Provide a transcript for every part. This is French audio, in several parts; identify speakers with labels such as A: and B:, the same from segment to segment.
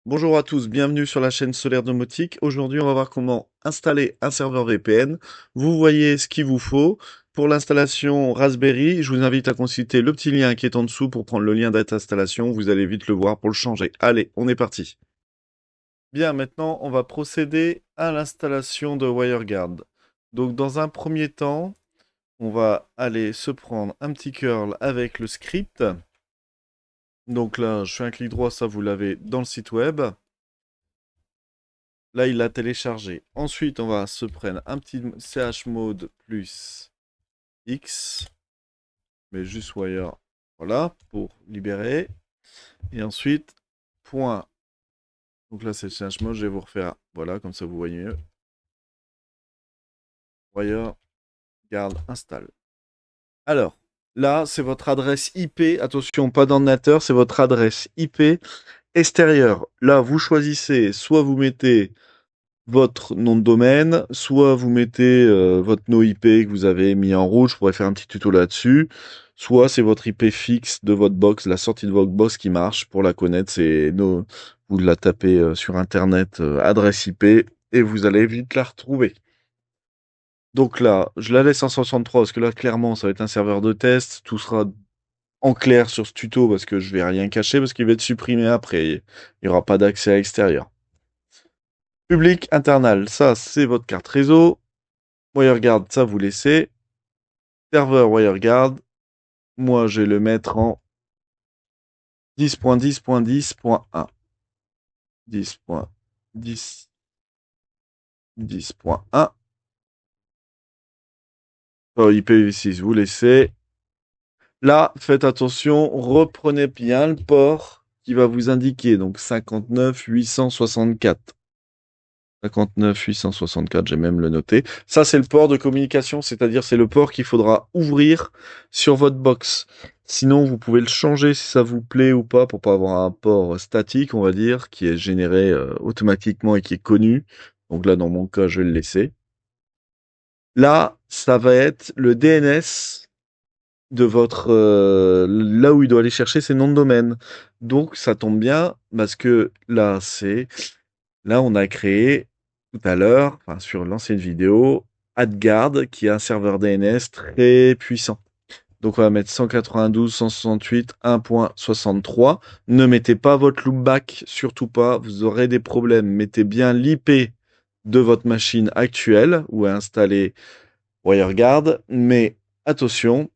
A: Bonjour à tous, bienvenue sur la chaîne Solaire Domotique. Aujourd'hui, on va voir comment installer un serveur VPN. Vous voyez ce qu'il vous faut. Pour l'installation Raspberry, je vous invite à consulter le petit lien qui est en dessous pour prendre le lien d'installation. Vous allez vite le voir pour le changer. Allez, on est parti. Bien, maintenant, on va procéder à l'installation de WireGuard. Donc, dans un premier temps, on va aller se prendre un petit curl avec le script. Donc là, je fais un clic droit, ça vous l'avez dans le site web. Là, il l'a téléchargé. Ensuite, on va se prendre un petit chmod plus X, mais juste wire, voilà, pour libérer. Et ensuite, point. Donc là, c'est le chmod, je vais vous refaire, voilà, comme ça vous voyez mieux. Wire, garde, install. Alors, là, c'est votre adresse IP. Attention, pas d'ordinateur, c'est votre adresse IP extérieure. Là, vous choisissez, soit vous mettez votre nom de domaine, soit vous mettez votre no IP que vous avez mis en rouge, je pourrais faire un petit tuto là-dessus, soit c'est votre IP fixe de votre box, la sortie de votre box qui marche. Pour la connaître, c'est vous la tapez sur internet, adresse IP, et vous allez vite la retrouver. Donc là, je la laisse en 63 parce que là, clairement, ça va être un serveur de test. Tout sera en clair sur ce tuto parce que je vais rien cacher parce qu'il va être supprimé après. Il n'y aura pas d'accès à l'extérieur. Public internal, ça c'est votre carte réseau. WireGuard, ça vous laissez. Serveur WireGuard, moi je vais le mettre en 10.10.10.1. 10.10, 10.1. IPv6, vous laissez. Là, faites attention, reprenez bien le port qui va vous indiquer, donc 59.864. 59.864, j'ai même le noté. Ça, c'est le port de communication, c'est-à-dire c'est le port qu'il faudra ouvrir sur votre box. Sinon, vous pouvez le changer si ça vous plaît ou pas pour pas avoir un port statique, on va dire, qui est généré automatiquement et qui est connu. Donc là, dans mon cas, je vais le laisser. Là, ça va être le DNS de votre là où il doit aller chercher ses noms de domaine. Donc ça tombe bien parce que là on a créé tout à l'heure, enfin sur l'ancienne vidéo, AdGuard qui est un serveur DNS très puissant. Donc on va mettre 192.168.1.63. Ne mettez pas votre loopback, surtout pas, vous aurez des problèmes. Mettez bien l'IP de votre machine actuelle où est installé WireGuard, mais attention,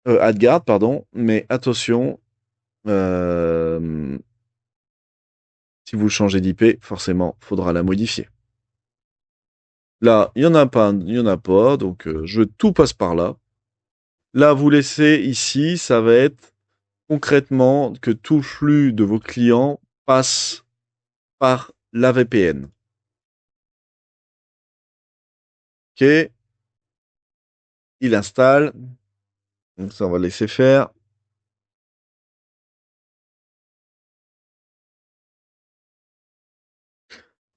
A: AdGuard, pardon, mais attention, si vous changez d'IP, forcément, faudra la modifier. Là, il n'y en a pas, il y en a pas, donc tout passe par là. Là, vous laissez ici, ça va être concrètement que tout le flux de vos clients passe par la VPN. Ok, il installe, donc ça on va laisser faire.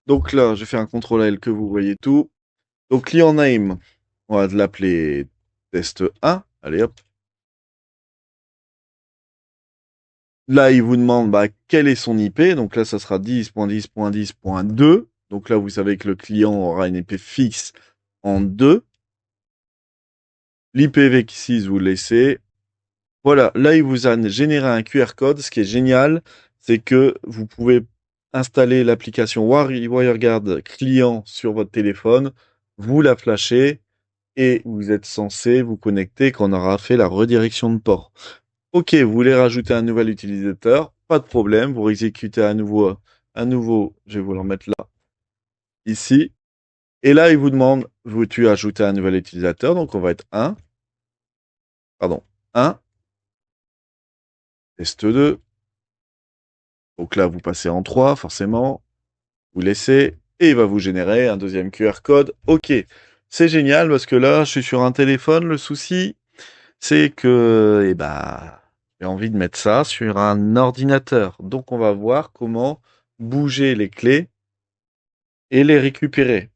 A: Donc là, je fais un CTRL L que vous voyez tout. Donc client name, on va l'appeler test 1. Allez hop. Là, il vous demande quel est son IP. Donc là, ça sera 10.10.10.2. Donc là, vous savez que le client aura une IP fixe en 2. L'IPv6, vous le laissez. Voilà, là, il vous a généré un QR code. Ce qui est génial, c'est que vous pouvez installer l'application WireGuard client sur votre téléphone, vous la flashez et vous êtes censé vous connecter quand on aura fait la redirection de port. Ok, vous voulez rajouter un nouvel utilisateur, pas de problème, vous exécutez à nouveau, je vais vous le remettre là, ici. Et là, il vous demande, veux-tu ajouter un nouvel utilisateur? Donc, on va être 1, pardon, 1, test 2. Donc là, vous passez en 3, forcément, vous laissez, et il va vous générer un deuxième QR code. Ok, c'est génial parce que là, je suis sur un téléphone. Le souci, c'est que, j'ai envie de mettre ça sur un ordinateur. Donc, on va voir comment bouger les clés et les récupérer.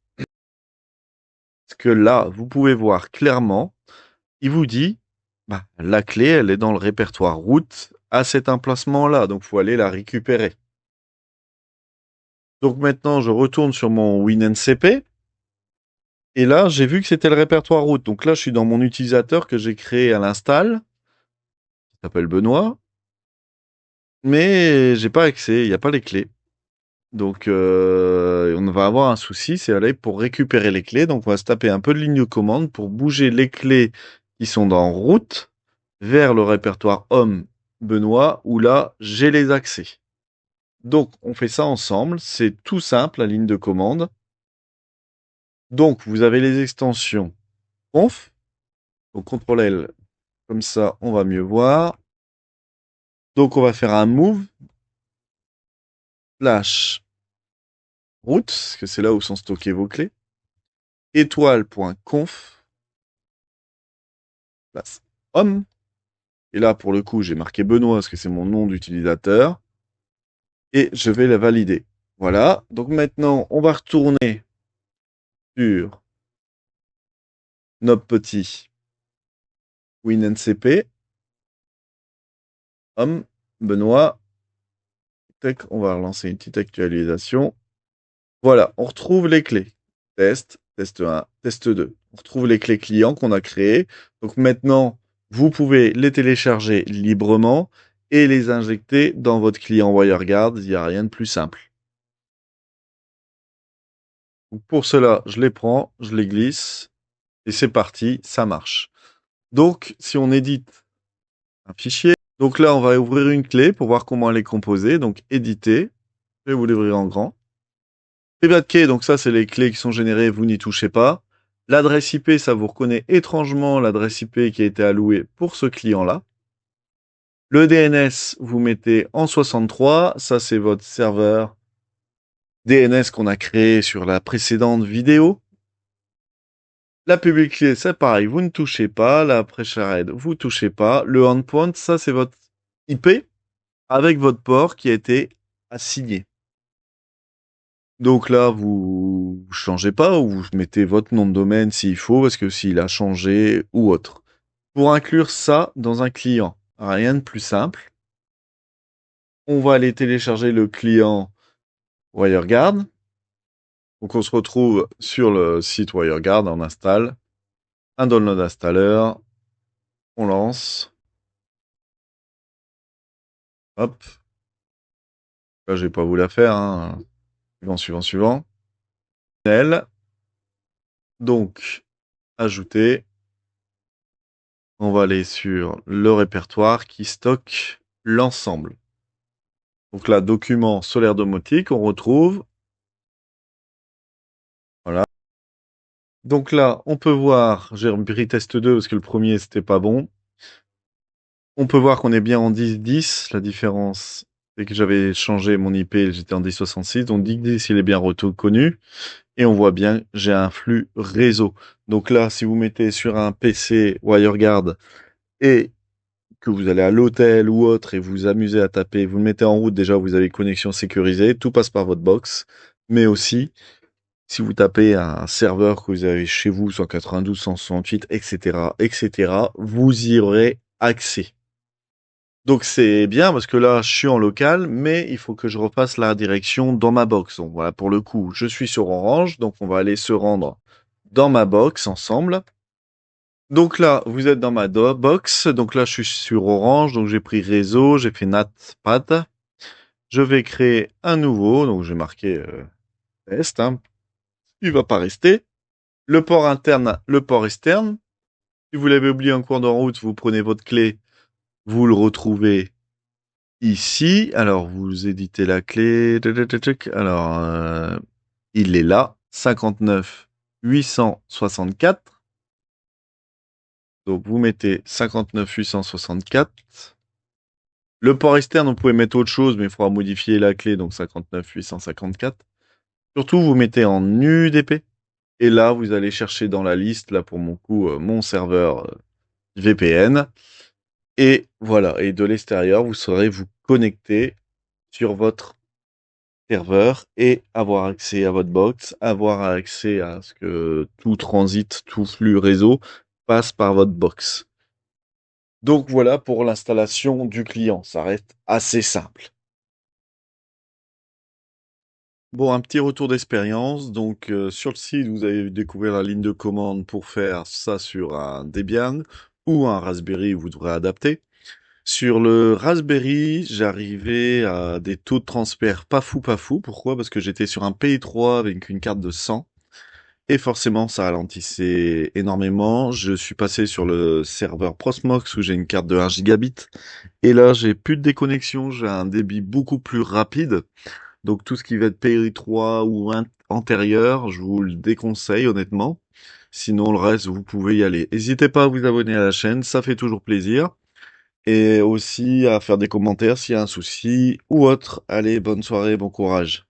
A: Parce que là, vous pouvez voir clairement, il vous dit, la clé, elle est dans le répertoire route à cet emplacement-là. Donc, il faut aller la récupérer. Donc maintenant, je retourne sur mon WinNCP. Et là, j'ai vu que c'était le répertoire route. Donc là, je suis dans mon utilisateur que j'ai créé à l'install, qui s'appelle Benoît. Mais j'ai pas accès, il n'y a pas les clés. Donc on va avoir un souci, c'est aller pour récupérer les clés. Donc on va se taper un peu de ligne de commande pour bouger les clés qui sont dans route vers le répertoire homme Benoît, où là, j'ai les accès. Donc, on fait ça ensemble. C'est tout simple, la ligne de commande. Donc, vous avez les extensions conf. Donc, CTRL L, comme ça, on va mieux voir. Donc, on va faire un move slash route, parce que c'est là où sont stockées vos clés. Étoile.conf place homme. Et là, pour le coup, j'ai marqué Benoît, parce que c'est mon nom d'utilisateur. Et je vais la valider. Voilà. Donc, maintenant, on va retourner sur notre petit WinNCP. Homme, Benoît. Tac, on va relancer une petite actualisation. Voilà, on retrouve les clés. Test, test 1, test 2. On retrouve les clés clients qu'on a créées. Donc maintenant, vous pouvez les télécharger librement et les injecter dans votre client WireGuard. Il n'y a rien de plus simple. Donc pour cela, je les prends, je les glisse et c'est parti, ça marche. Donc, si on édite un fichier, donc là, on va ouvrir une clé pour voir comment elle est composée. Donc, éditer, je vais vous l'ouvrir en grand. Private key, donc ça, c'est les clés qui sont générées, vous n'y touchez pas. L'adresse IP, ça vous reconnaît étrangement l'adresse IP qui a été allouée pour ce client-là. Le DNS, vous mettez en 63, ça c'est votre serveur DNS qu'on a créé sur la précédente vidéo. La public key, c'est pareil, vous ne touchez pas. La pre-shared, vous ne touchez pas. Le endpoint, ça c'est votre IP avec votre port qui a été assigné. Donc là, vous changez pas ou vous mettez votre nom de domaine s'il faut, parce que s'il a changé ou autre. Pour inclure ça dans un client, rien de plus simple. On va aller télécharger le client WireGuard. Donc on se retrouve sur le site WireGuard, on installe un download installer, on lance. Hop. Là, je vais pas vous la faire, hein. Suivant, suivant, suivant. Donc, ajouter. On va aller sur le répertoire qui stocke l'ensemble. Donc là, document solaire domotique, on retrouve. Voilà. Donc là, on peut voir, j'ai repris test 2 parce que le premier, c'était pas bon. On peut voir qu'on est bien en 10.10. La différence, c'est que j'avais changé mon IP, j'étais en 10.66. Donc 10.10, il est bien reconnu. Et on voit bien, j'ai un flux réseau. Donc là, si vous mettez sur un PC WireGuard et que vous allez à l'hôtel ou autre et vous amusez à taper, vous le mettez en route, déjà vous avez une connexion sécurisée, tout passe par votre box, mais aussi si vous tapez un serveur que vous avez chez vous, 192, 168, etc., etc., vous y aurez accès. Donc c'est bien parce que là je suis en local, mais il faut que je refasse la direction dans ma box. Donc voilà, pour le coup, je suis sur Orange, donc on va aller se rendre dans ma box ensemble. Donc là, vous êtes dans ma box. Donc là, je suis sur Orange. Donc j'ai pris réseau, j'ai fait NatPad. Je vais créer un nouveau. Donc j'ai marqué test, hein. Il va pas rester. Le port interne, le port externe. Si vous l'avez oublié en cours de route, vous prenez votre clé. Vous le retrouvez ici. Alors vous éditez la clé. Alors il est là. 59 864. Donc vous mettez 59 864. Le port externe, on pouvait mettre autre chose, mais il faudra modifier la clé, donc 59 854. Surtout, vous mettez en UDP. Et là, vous allez chercher dans la liste, là pour mon coup, mon serveur VPN. Et voilà, et de l'extérieur, vous saurez vous connecter sur votre serveur et avoir accès à votre box, avoir accès à ce que tout transit, tout flux réseau passe par votre box. Donc voilà pour l'installation du client, ça reste assez simple. Bon, un petit retour d'expérience. Donc, sur le site, vous avez découvert la ligne de commande pour faire ça sur un Debian ou un Raspberry, vous devrez adapter. Sur le Raspberry, j'arrivais à des taux de transfert pas fou, pas fou. Pourquoi? Parce que j'étais sur un PI3 avec une carte de 100. Et forcément, ça ralentissait énormément. Je suis passé sur le serveur Prosmox où j'ai une carte de 1 gigabit. Et là, j'ai plus de déconnexion, j'ai un débit beaucoup plus rapide. Donc tout ce qui va être PI3 ou antérieur, je vous le déconseille honnêtement. Sinon, le reste, vous pouvez y aller. N'hésitez pas à vous abonner à la chaîne, ça fait toujours plaisir. Et aussi à faire des commentaires s'il y a un souci ou autre. Allez, bonne soirée, bon courage.